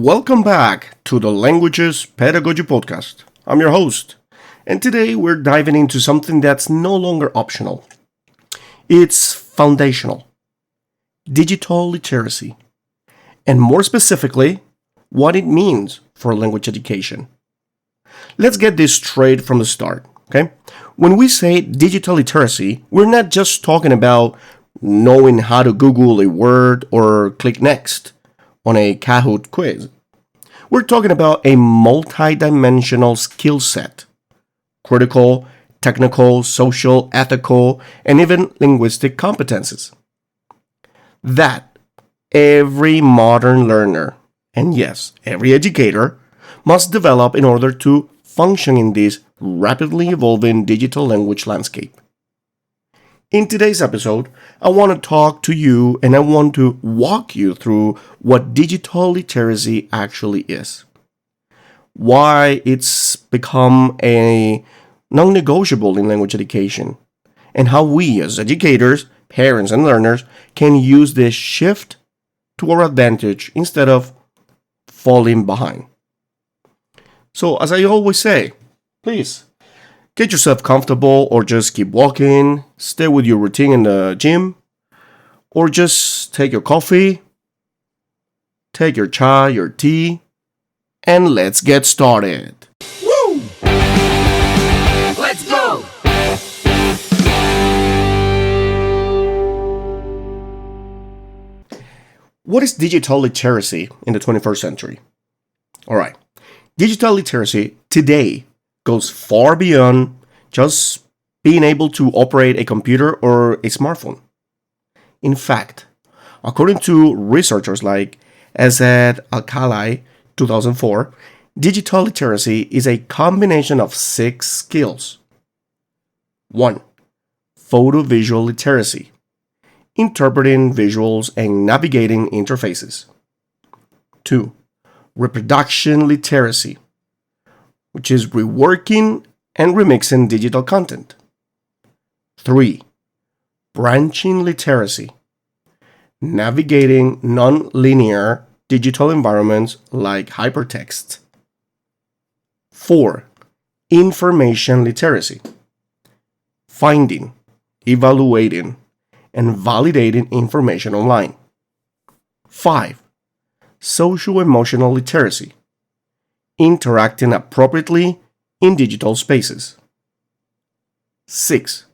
Welcome back to the Languages Pedagogy Podcast. I'm your host, and today we're diving into something that's no longer optional. It's foundational, digital literacy, and more specifically, what it means for language education. Let's get this straight from the start, okay? When we say digital literacy, we're not just talking about knowing how to Google a word or click next on a Kahoot quiz. We're talking about a multi-dimensional skill set. Critical, technical, social, ethical, and even linguistic competences. That every modern learner, and yes, every educator, must develop in order to function in this rapidly evolving digital language landscape. In today's episode, I want to talk to you and I want to walk you through what digital literacy actually is. Why it's become a non-negotiable in language education, and how we as educators, parents, and learners can use this shift to our advantage instead of falling behind. So, as I always say, please get yourself comfortable or just keep walking, stay with your routine in the gym, or just take your coffee, take your chai, your tea, and let's get started. Woo! Let's go! What is digital literacy in the 21st century? All right. Digital literacy today goes far beyond just being able to operate a computer or a smartphone. In fact, according to researchers like Ezed Alkalai, 2004, digital literacy is a combination of 6 skills. 1. Photo-visual literacy, interpreting visuals and navigating interfaces. 2. Reproduction literacy, which is reworking and remixing digital content. 3. Branching literacy, navigating non-linear digital environments like hypertext. 4. Information literacy, finding, evaluating, and validating information online. 5. Social-emotional literacy, interacting appropriately in digital spaces. 6.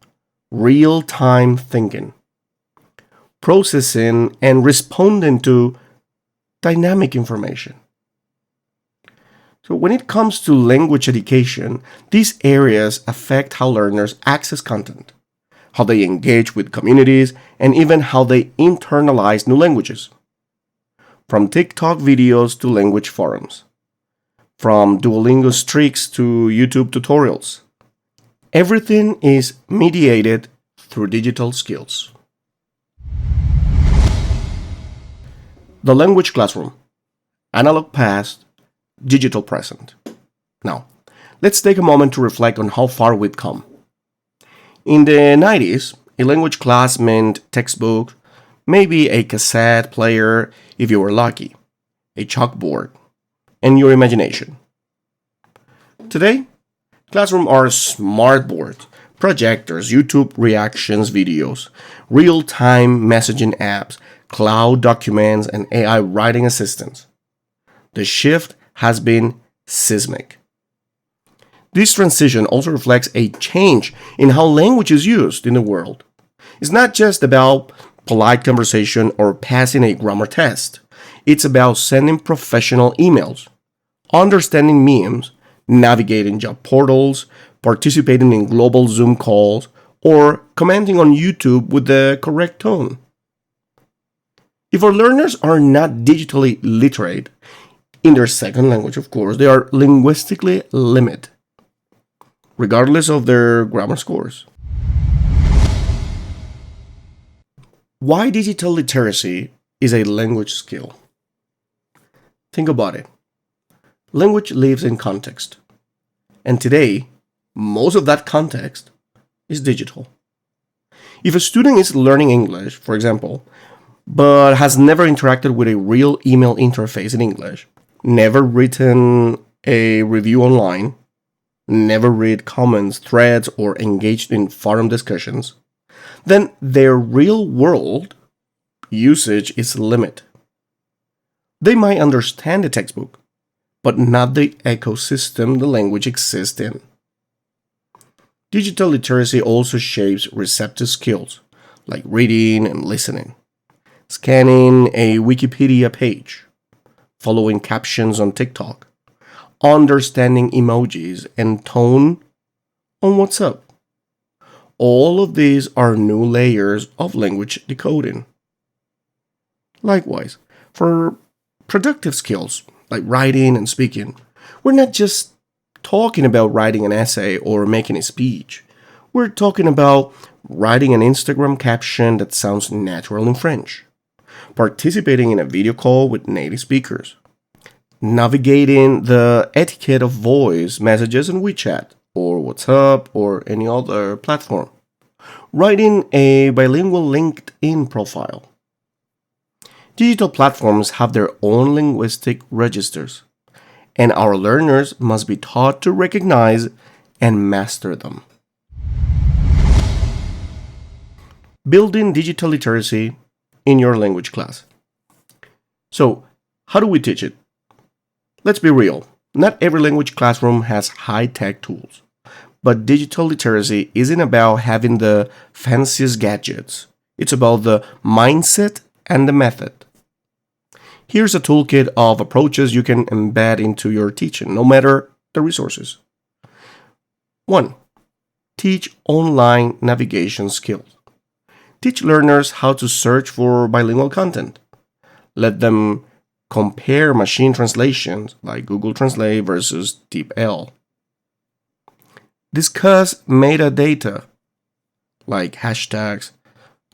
Real-time thinking, processing and responding to dynamic information. So when it comes to language education, these areas affect how learners access content, how they engage with communities, and even how they internalize new languages. From TikTok videos to language forums. From Duolingo streaks to YouTube tutorials. Everything is mediated through digital skills. The language classroom. Analog past, digital present. Now, let's take a moment to reflect on how far we've come. In the 90s, a language class meant textbook, maybe a cassette player if you were lucky, a chalkboard, and your imagination. Today, classrooms are smart boards, projectors, YouTube reactions videos, real-time messaging apps, cloud documents, and AI writing assistants. The shift has been seismic. This transition also reflects a change in how language is used in the world. It's not just about polite conversation or passing a grammar test. It's about sending professional emails, understanding memes, navigating job portals, participating in global Zoom calls, or commenting on YouTube with the correct tone. If our learners are not digitally literate, in their second language, of course, they are linguistically limited, regardless of their grammar scores. Why digital literacy is a language skill? Think about it. Language lives in context. And today, most of that context is digital. If a student is learning English, for example, but has never interacted with a real email interface in English, never written a review online, never read comments, threads, or engaged in forum discussions, then their real world usage is limited. They might understand the textbook, but not the ecosystem the language exists in. Digital literacy also shapes receptive skills like reading and listening, scanning a Wikipedia page, following captions on TikTok, understanding emojis and tone on WhatsApp. All of these are new layers of language decoding. Likewise, for productive skills like writing and speaking, we're not just talking about writing an essay or making a speech. We're talking about writing an Instagram caption that sounds natural in French, participating in a video call with native speakers, navigating the etiquette of voice messages in WeChat or WhatsApp or any other platform, writing a bilingual LinkedIn profile. Digital platforms have their own linguistic registers, and our learners must be taught to recognize and master them. Building digital literacy in your language class. So, how do we teach it? Let's be real. Not every language classroom has high-tech tools, but digital literacy isn't about having the fanciest gadgets. It's about the mindset and the method. Here's a toolkit of approaches you can embed into your teaching, no matter the resources. 1. Teach online navigation skills. Teach learners how to search for bilingual content. Let them compare machine translations like Google Translate versus DeepL. Discuss metadata like hashtags,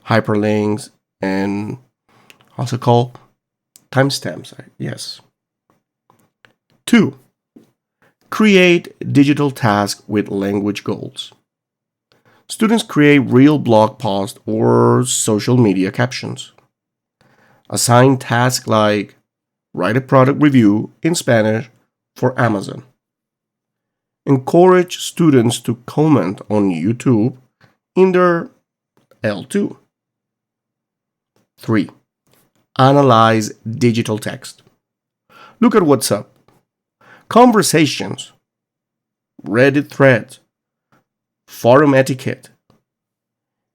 hyperlinks, and also called timestamps. Yes. 2. Create digital tasks with language goals. Students create real blog posts or social media captions. Assign tasks like write a product review in Spanish for Amazon. Encourage students to comment on YouTube in their L2. 3. Analyze digital text. Look at WhatsApp, conversations, Reddit threads, forum etiquette.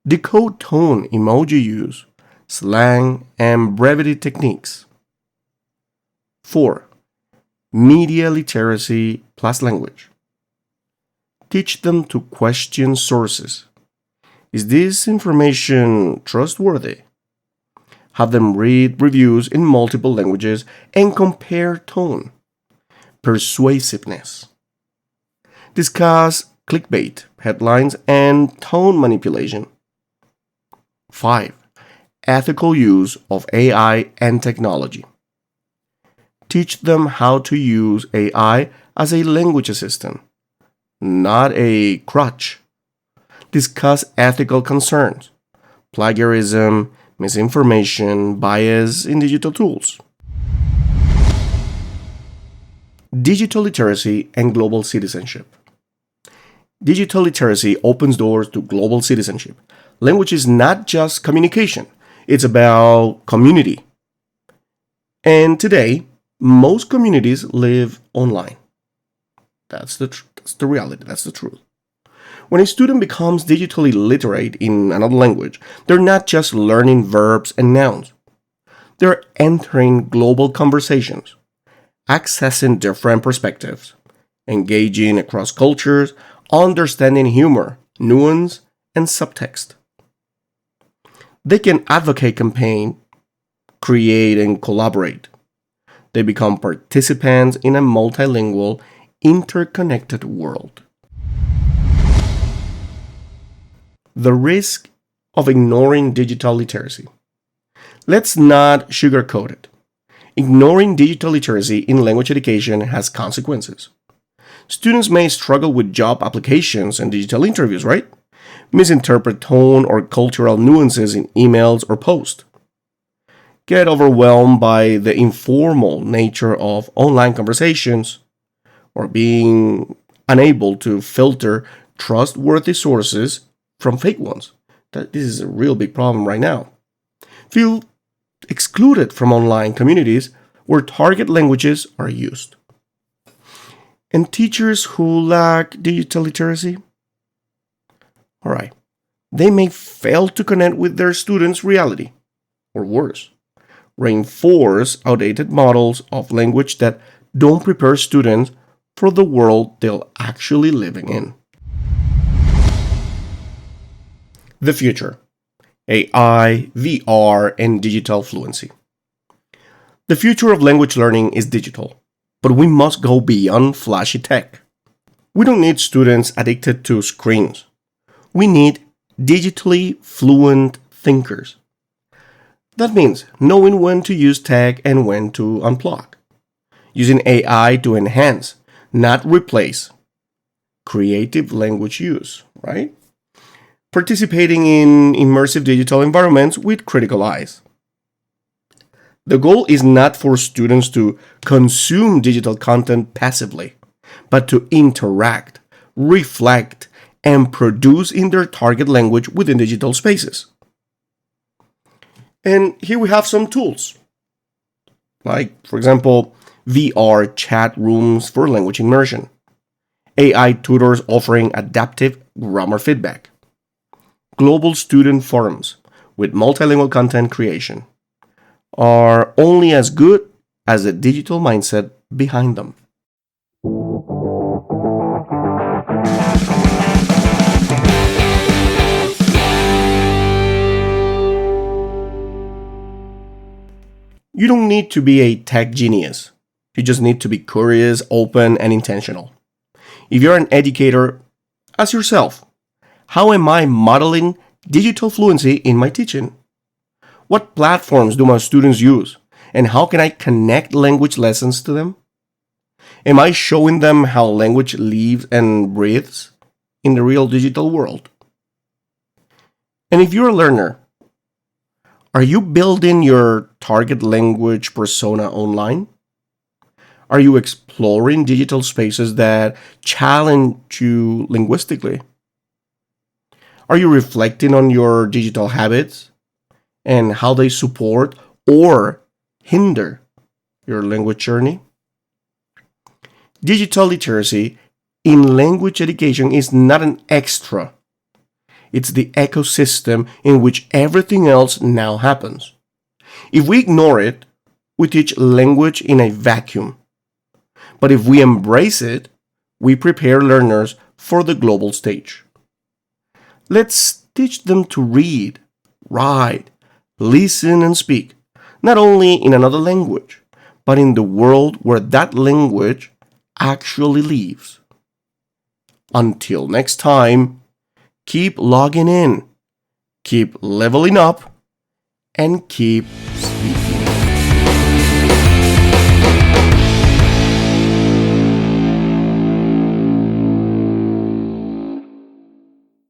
Decode tone, emoji use, slang, and brevity techniques. 4. Media literacy plus language. Teach them to question sources. Is this information trustworthy? Have them read reviews in multiple languages and compare tone, persuasiveness. Discuss clickbait, headlines, and tone manipulation. 5. Ethical use of AI and technology. Teach them how to use AI as a language assistant, not a crutch. Discuss ethical concerns, plagiarism, misinformation, bias in digital tools. Digital literacy and global citizenship. Digital literacy opens doors to global citizenship. Language is not just communication, it's about community. And today, most communities live online. That's the reality, that's the truth. When a student becomes digitally literate in another language, they're not just learning verbs and nouns. They're entering global conversations, accessing different perspectives, engaging across cultures, understanding humor, nuance, and subtext. They can advocate, campaign, create, and collaborate. They become participants in a multilingual, interconnected world. The risk of ignoring digital literacy. Let's not sugarcoat it. Ignoring digital literacy in language education has consequences. Students may struggle with job applications and digital interviews, right? Misinterpret tone or cultural nuances in emails or posts. get overwhelmed by the informal nature of online conversations, or being unable to filter trustworthy sources from fake ones. This is a real big problem right now. Feel excluded from online communities where target languages are used. And teachers who lack digital literacy? All right, they may fail to connect with their students' reality, or worse, reinforce outdated models of language that don't prepare students for the world they're actually living in. The future: AI, VR, and digital fluency. The future of language learning is digital, but we must go beyond flashy tech. We don't need students addicted to screens. We need digitally fluent thinkers. That means knowing when to use tech and when to unplug. Using AI to enhance, not replace, creative language use, right? Participating in immersive digital environments with critical eyes. The goal is not for students to consume digital content passively, but to interact, reflect, and produce in their target language within digital spaces. And here we have some tools, like, for example, VR chat rooms for language immersion, AI tutors offering adaptive grammar feedback, global student forums with multilingual content creation are only as good as the digital mindset behind them. You don't need to be a tech genius. You just need to be curious, open, and intentional. If you're an educator, ask yourself, how am I modeling digital fluency in my teaching? What platforms do my students use? And how can I connect language lessons to them? Am I showing them how language lives and breathes in the real digital world? And if you're a learner, are you building your target language persona online? Are you exploring digital spaces that challenge you linguistically? Are you reflecting on your digital habits and how they support or hinder your language journey? Digital literacy in language education is not an extra. It's the ecosystem in which everything else now happens. If we ignore it, we teach language in a vacuum. But if we embrace it, we prepare learners for the global stage. Let's teach them to read, write, listen, and speak, not only in another language, but in the world where that language actually lives. Until next time, keep logging in, keep leveling up, and keep speaking.